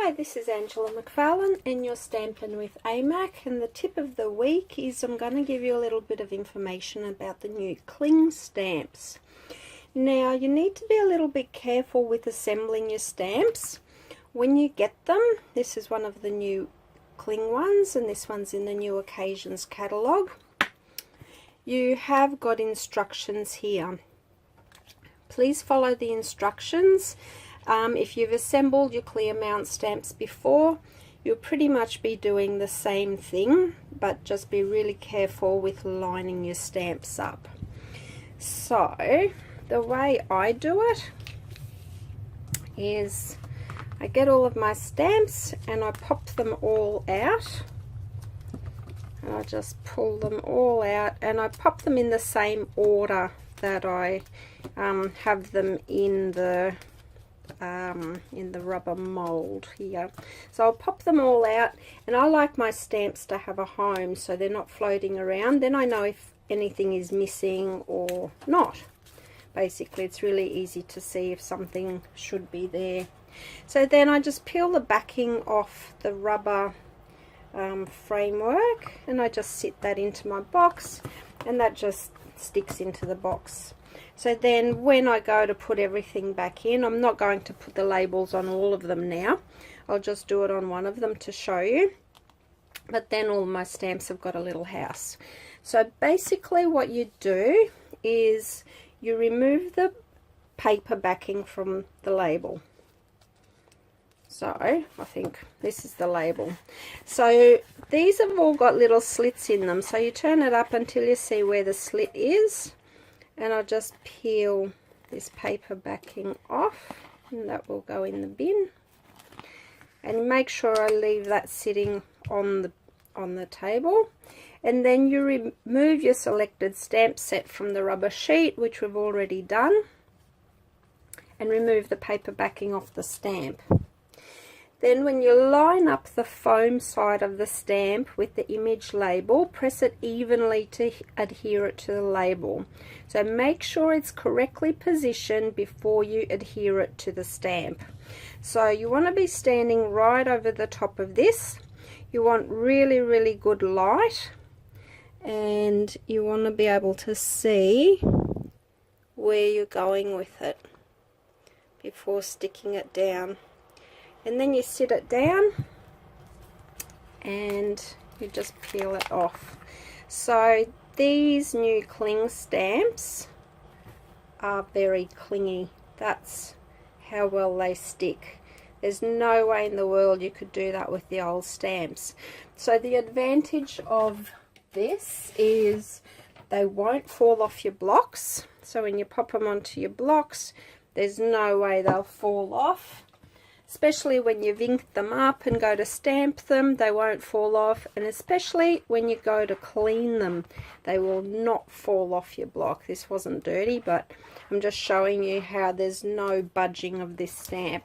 Hi, this is Angela McFarlane and you're Stampin' with AMAC, and the tip of the week is I'm going to give you a little bit of information about the new cling stamps. Now you need to be a little bit careful with assembling your stamps when you get them. This is one of the new cling ones and this one's in the New Occasions catalogue. You have got instructions here. Please follow the instructions. If you've assembled your clear mount stamps before, you'll pretty much be doing the same thing, but just be really careful with lining your stamps up. So the way I do it is I get all of my stamps and I pop them all out, and I just pull them all out and I pop them in the same order that I have them in the rubber mold here. So I'll pop them all out, and I like my stamps to have a home so they're not floating around. Then I know if anything is missing or not. Basically it's really easy to see if something should be there. So then I just peel the backing off the rubber framework and I just sit that into my box, and that just sticks into the box. So then when I go to put everything back in, I'm not going to put the labels on all of them now. I'll just do it on one of them to show you. But then all my stamps have got a little house. So basically what you do is you remove the paper backing from the label. So I think this is the label. So these have all got little slits in them. So you turn it up until you see where the slit is. And I'll just peel this paper backing off, and that will go in the bin. And make sure I leave that sitting on the table. And then you remove your selected stamp set from the rubber sheet, which we've already done, and remove the paper backing off the stamp. Then when you line up the foam side of the stamp with the image label, press it evenly to adhere it to the label. So make sure it's correctly positioned before you adhere it to the stamp. So you want to be standing right over the top of this. You want really, really good light, and you want to be able to see where you're going with it before sticking it down. And then you sit it down and you just peel it off. So these new cling stamps are very clingy. That's how well they stick. There's no way in the world you could do that with the old stamps. So the advantage of this is they won't fall off your blocks. So when you pop them onto your blocks, there's no way they'll fall off. Especially when you've inked them up and go to stamp them, they won't fall off. And especially when you go to clean them, they will not fall off your block. This wasn't dirty, but I'm just showing you how there's no budging of this stamp.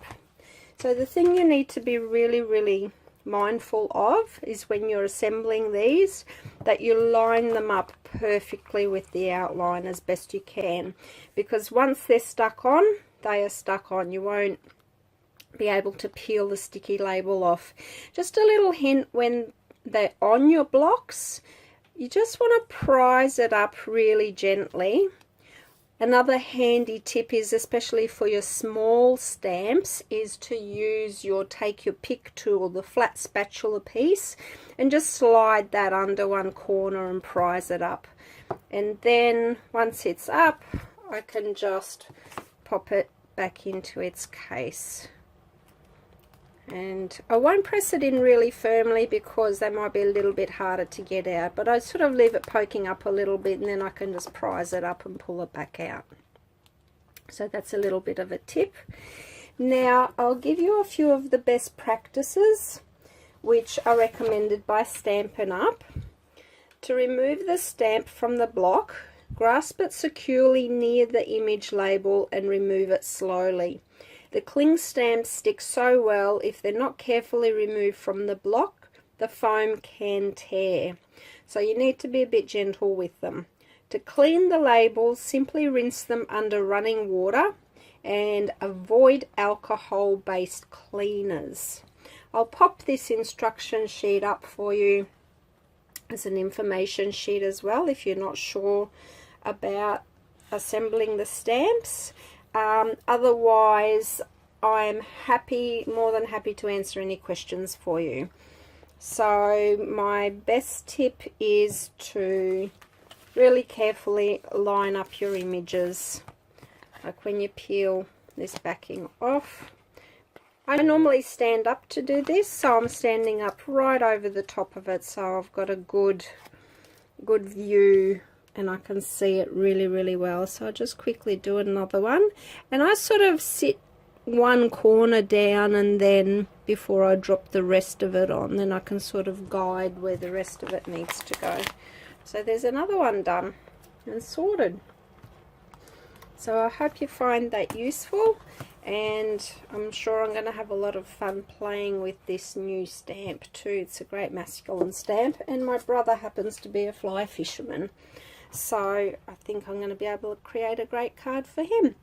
So the thing you need to be really, really mindful of is when you're assembling these, that you line them up perfectly with the outline as best you can. Because once they're stuck on, they are stuck on. You won't be able to peel the sticky label off. Just a little hint, when they're on your blocks, you just want to prise it up really gently. Another handy tip is, especially for your small stamps, is to use your take your pick tool, the flat spatula piece, and just slide that under one corner and prise it up. And then once it's up, I can just pop it back into its case. And I won't press it in really firmly because they might be a little bit harder to get out, but I sort of leave it poking up a little bit, and then I can just prise it up and pull it back out. So that's a little bit of a tip. Now I'll give you a few of the best practices which are recommended by Stampin' Up. To remove the stamp from the block, grasp it securely near the image label and remove it slowly. The cling stamps stick so well, if they're not carefully removed from the block, the foam can tear. So you need to be a bit gentle with them. To clean the labels, simply rinse them under running water and avoid alcohol-based cleaners. I'll pop this instruction sheet up for you as an information sheet as well if you're not sure about assembling the stamps. Otherwise, I'm more than happy to answer any questions for you. So my best tip is to really carefully line up your images, like when you peel this backing off. I normally stand up to do this, so I'm standing up right over the top of it, so I've got a good view and I can see it really well. So I'll just quickly do another one, and I sort of sit one corner down, and then before I drop the rest of it on, then I can sort of guide where the rest of it needs to go. So there's another one done and sorted. So I hope you find that useful, and I'm sure I'm going to have a lot of fun playing with this new stamp too. It's a great masculine stamp, and my brother happens to be a fly fisherman, so I think I'm going to be able to create a great card for him.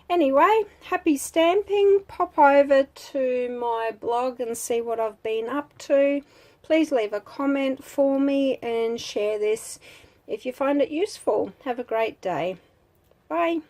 Anyway, happy stamping. Pop over to my blog and see what I've been up to. Please leave a comment for me and share this if you find it useful. Have a great day. Bye.